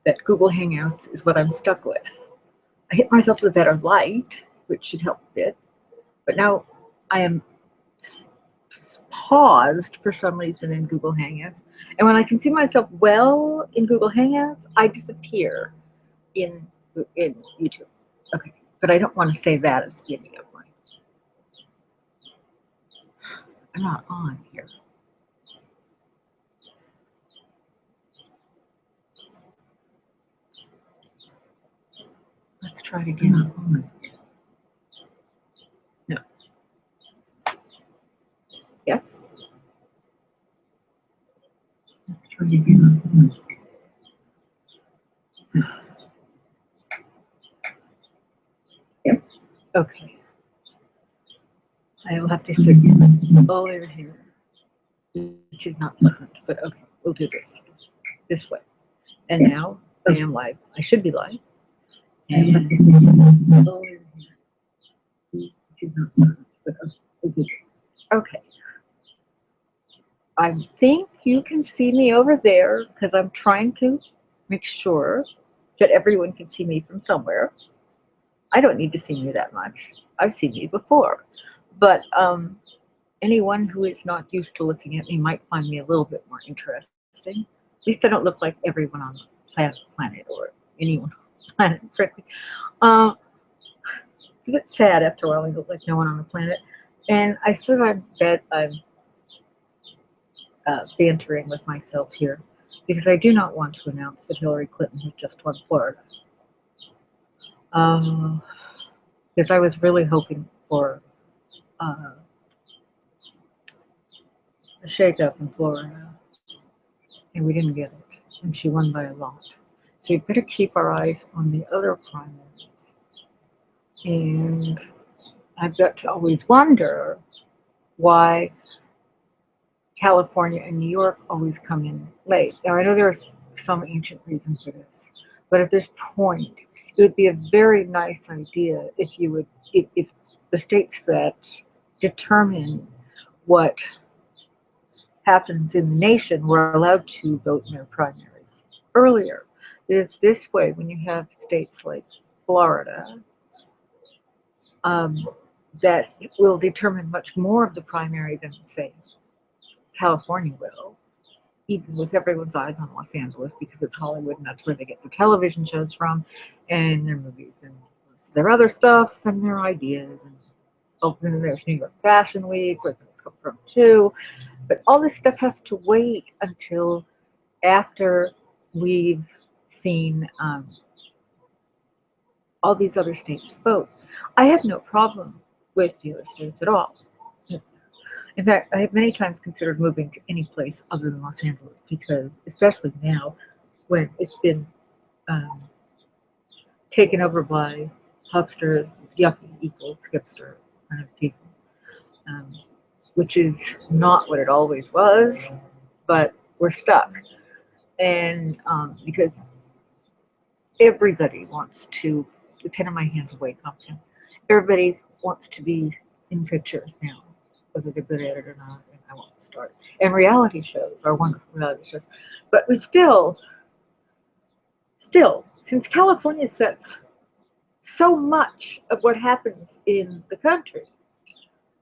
that Google Hangouts is what I'm stuck with. I hit myself with a better light, which should help a bit, but now I am paused for some reason in Google Hangouts. And when I can see myself well in Google Hangouts, I disappear in in YouTube. Okay, but I don't want to say that as the beginning of my. I'm not on here. Let's try it again. No. Yes. Let's try it again. Yep. Okay. I will have to sit all over here, which is not pleasant, but okay, we'll do this way. And now I am live. I should be live. And all over here, which is not pleasant, but okay, we'll do this. Okay. I think you can see me over there because I'm trying to make sure that everyone can see me from somewhere. I don't need to see me that much. I've seen me before. But anyone who is not used to looking at me might find me a little bit more interesting. At least I don't look like everyone on the planet or anyone on the planet, frankly. Um, it's a bit sad after a while. I look like no one on the planet. And I suppose I'm bantering with myself here because I do not want to announce that Hillary Clinton has just won Florida. Um, because I was really hoping for uh, a shakeup in Florida, and we didn't get it, and she won by a lot. So we better keep our eyes on the other primaries. And I've got to always wonder why California and New York always come in late. Now, I know there's some ancient reason for this, but at this point, it would be a very nice idea if you would, if the states that determine what happens in the nation were allowed to vote in their primaries earlier. Is this way when you have states like Florida um, that will determine much more of the primary than, say, California will, even with everyone's eyes on Los Angeles because it's Hollywood and that's where they get their television shows from and their movies and their other stuff and their ideas. And oh, then there's New York Fashion Week, where things come from too. But all this stuff has to wait until after we've seen all these other states vote. I have no problem with the other states at all. In fact, I have many times considered moving to any place other than Los Angeles because, especially now, when it's been um, taken over by hucksters, yuppie equals hipster kind of people, um, which is not what it always was, but we're stuck. And because everybody wants to, the pen in my hands away, Compton, everybody wants to be in pictures now, whether they're good at it or not, and I won't start. And reality shows are wonderful reality shows. But we still, since California sets so much of what happens in the country,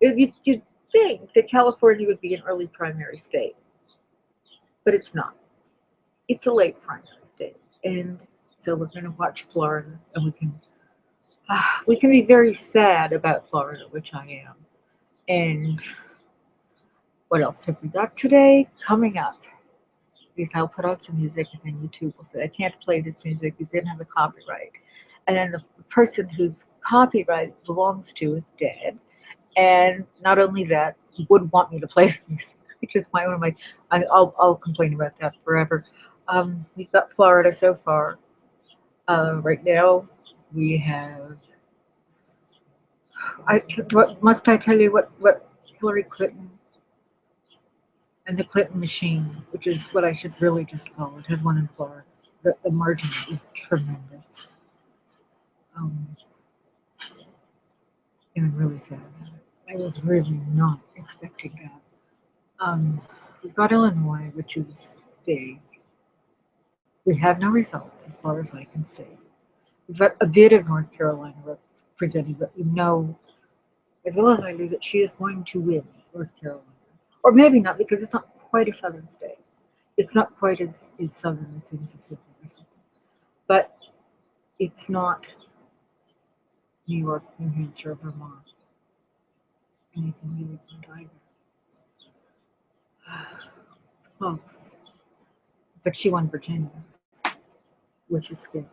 you'd think that California would be an early primary state, but it's not. It's a late primary state. And so we're going to watch Florida, and we can be very sad about Florida, which I am. And what else have we got today? Coming up, because I'll put out some music, and then YouTube will say I can't play this music because they didn't have a copyright. And then the person whose copyright belongs to is dead. And not only that, he wouldn't want me to play the music, which is one of my. I'll complain about that forever. We've got Florida so far. Right now, we have. What must I tell you? What Hillary Clinton and the Clinton machine, which is what I should really just call it, has one in Florida. The margin is tremendous. Um, and I'm really sad about it. I was really not expecting that. We've got Illinois, which is big. We have no results. as far as I can see. We've got a bit of North Carolina represented, but we know as well as I do that she is going to win North Carolina. Or maybe not, because it's not quite a southern state. It's not quite as southern as Mississippi or something. But it's not New York, New Hampshire, Vermont, anything you would want either. It's close. But she won Virginia, which is good.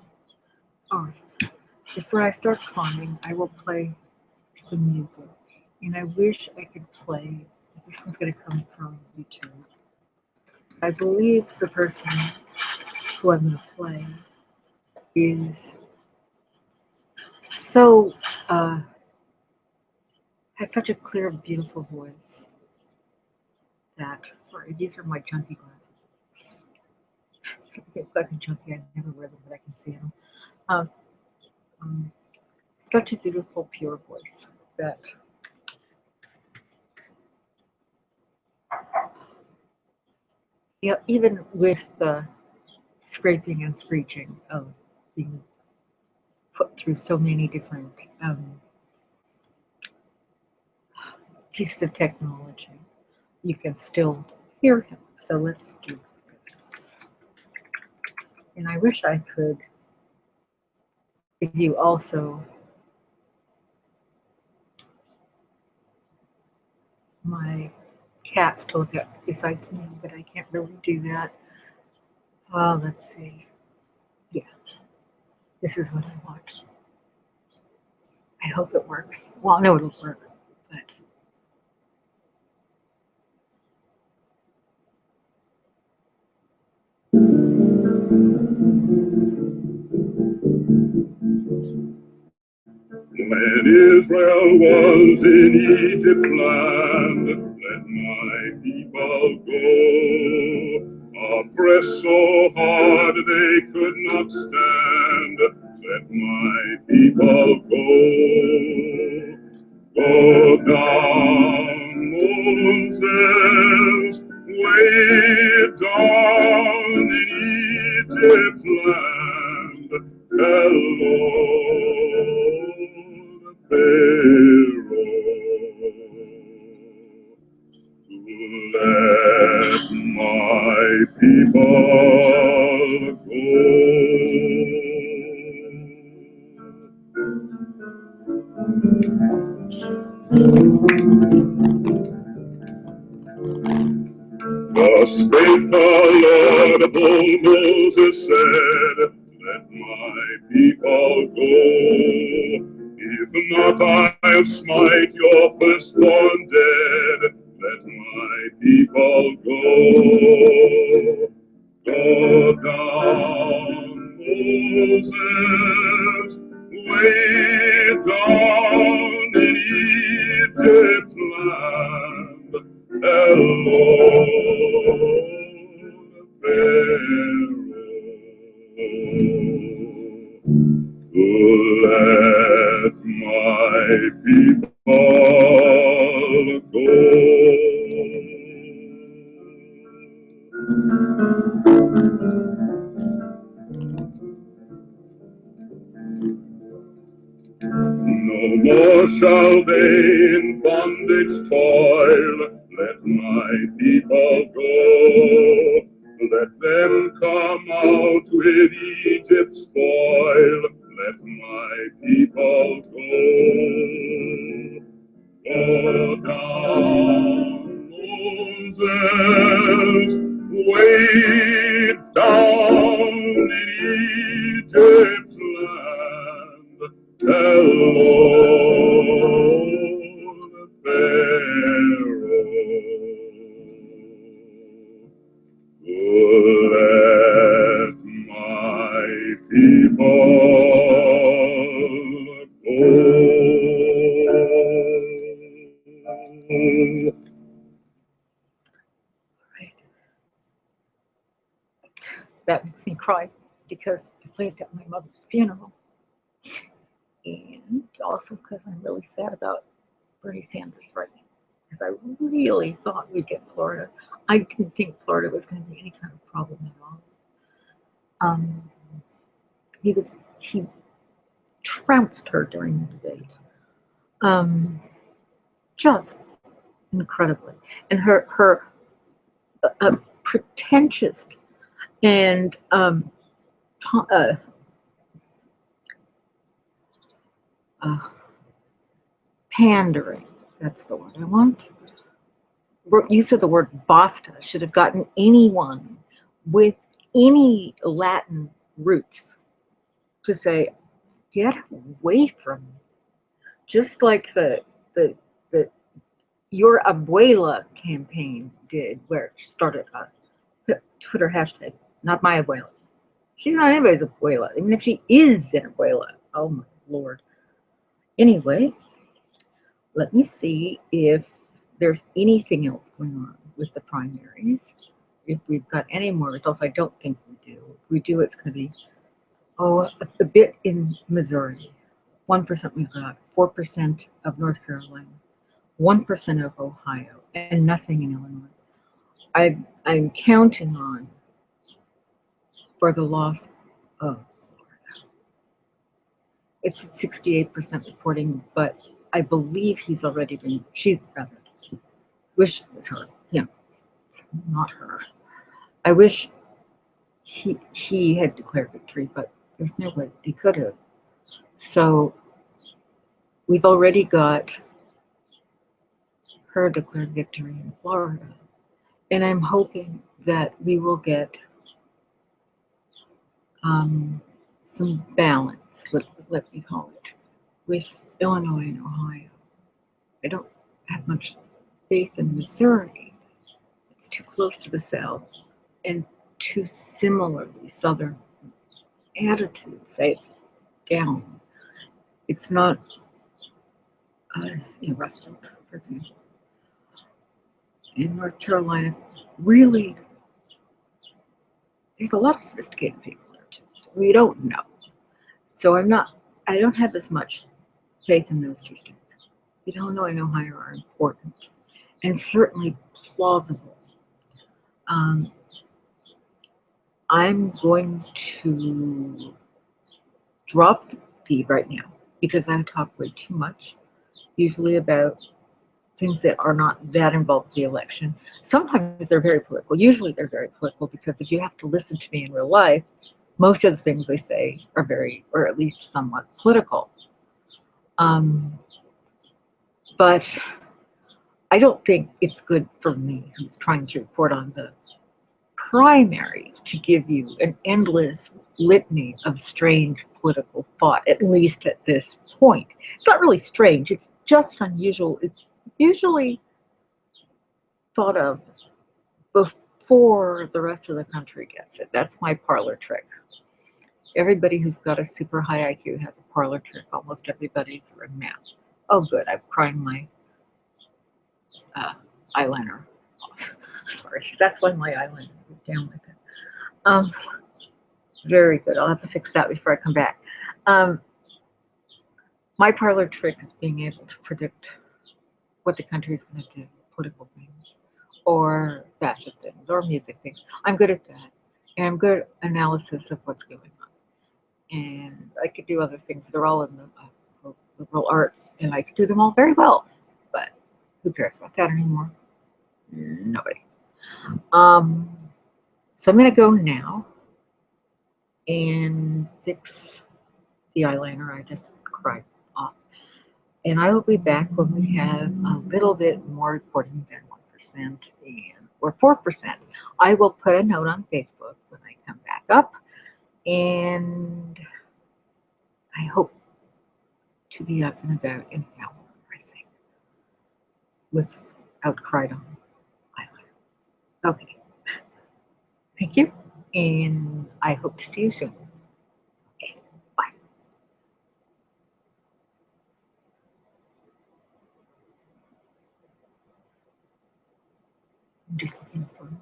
All right. Before I start climbing, I will play some music. And I wish I could play, this one's going to come from YouTube. I believe the person who I'm going to play is so, had such a clear, beautiful voice that, sorry, these are my junkie glasses. It's like a junkie, I never wear them, but I can see them. Such a beautiful, pure voice that even with the scraping and screeching of being put through so many different pieces of technology, you can still hear him. So let's do this. And I wish I could give you also my cats to look at besides me, but I can't really do that. Let's see. Yeah, this is what I want. I hope it works. Well, I know it'll work, but when Israel was in Egypt's land, let my people go. Oppressed so hard they could not stand, let my people go. Go down, Moses, way down in Egypt's land, hello. Pharaoh, let my people Thus spake the Lord, whom Moses said, let my people go. If not, I'll smite your firstborn dead. Let my people go. Go down, Moses, way down in Egypt's land. Hello, Pharaoh. Let my people go. No more shall they in bondage toil. Let my people go. Let them come out with Egypt's spoil. Let my people go. Go down, Moses, way down in Egypt's land. Hello, Pharaoh. Let my people that makes me cry because I played at my mother's funeral. And also because I'm really sad about Bernie Sanders right now. Because I really thought we'd get Florida. I didn't think Florida was going to be any kind of problem at all. he trounced her during the debate. Just incredibly. And her pretentious and pandering, that's the word I want. Use of the word basta should have gotten anyone with any Latin roots to say, get away from me. Just like the Your Abuela campaign did, where it started a Twitter hashtag, not my abuela. She's not anybody's abuela, even if she is an abuela. Oh my Lord. Anyway, let me see if there's anything else going on with the primaries. If we've got any more results, I don't think we do. If we do, it's going to be, a bit in Missouri. 1% we've got, 4% of North Carolina, 1% of Ohio, and nothing in Illinois. I'm counting on for the loss of Florida. It's at 68% reporting, but I believe she's rather, wish it was her, not her. I wish he had declared victory, but there's no way he could have. So we've already got her declared victory in Florida. And I'm hoping that we will get some balance, let me call it, with Illinois and Ohio. I don't have much faith in Missouri. It's too close to the South and too similarly Southern attitudes. Say it's down. It's not in Rust Belt, for example. In North Carolina, really, there's a lot of sophisticated people there too. So we don't know. So I don't have as much faith in those two states. Illinois and Ohio are important and certainly plausible. I'm going to drop the feed right now because I talk way too much, usually about things that are not that involved with the election. Sometimes they're very political. Usually they're very political because if you have to listen to me in real life, most of the things they say are very, or at least somewhat political. But I don't think it's good for me, who's trying to report on the primaries, to give you an endless litany of strange political thought, at least at this point. It's not really strange, it's just unusual. It's usually thought of before the rest of the country gets it. That's my parlor trick. Everybody who's got a super high IQ has a parlor trick. Almost everybody's in math. Oh, good. I'm crying my eyeliner off. Sorry, that's why my eyeliner is down like that. Very good. I'll have to fix that before I come back. My parlor trick is being able to predict what the country is going to do, political things, or fashion things, or music things. I'm good at that. And I'm good at analysis of what's going on. And I could do other things. They're all in the liberal arts, and I could do them all very well. But who cares about that anymore? Nobody. So I'm going to go now and fix the eyeliner I just cried off. And I will be back when we have a little bit more reporting than 1% or 4%. I will put a note on Facebook when I come back up, and I hope to be up in about an hour, I think, without cried on eyeliner. Okay. Thank you, and I hope to see you soon. Okay, bye. I'm just looking for my.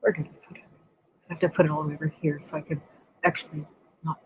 Where did I put it? I have to put it all over here so I can actually not